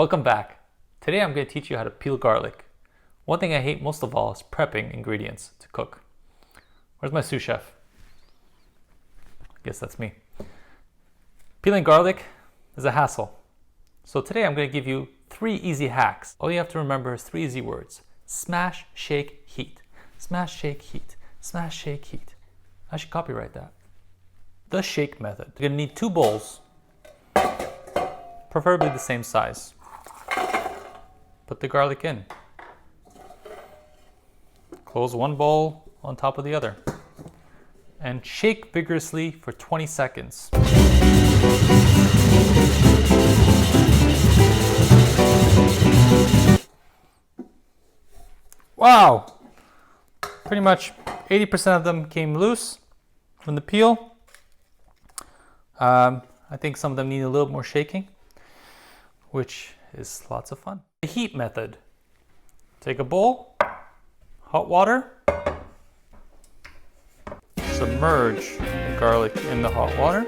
Welcome back. Today I'm going to teach you how to peel garlic. One thing I hate most of all is prepping ingredients to cook. Where's my sous chef? I guess that's me. Peeling garlic is a hassle. So today I'm going to give you 3 easy hacks. All you have to remember is 3 easy words. Smash, shake, heat. Smash, shake, heat. Smash, shake, heat. I should copyright that. The shake method. You're going to need 2 bowls, preferably the same size. Put the garlic in. Close one bowl on top of the other. And shake vigorously for 20 seconds. Wow! Pretty much 80% of them came loose from the peel. I think some of them need a little more shaking, which is lots of fun. The heat method. Take a bowl, hot water, submerge the garlic in the hot water.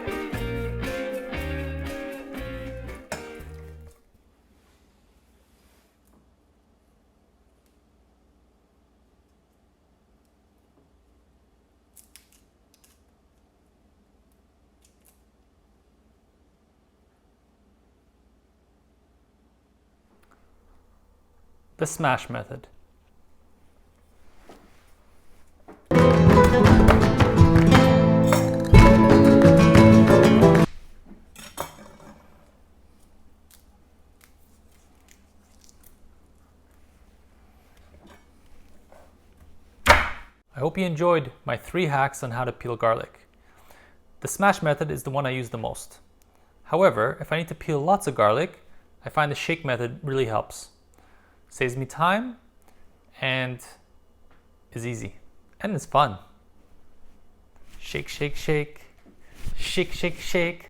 The smash method. I hope you enjoyed my 3 hacks on how to peel garlic. The smash method is the one I use the most. However, if I need to peel lots of garlic, I find the shake method really helps. Saves me time and is easy and it's fun. Shake, shake, shake. Shake, shake, shake.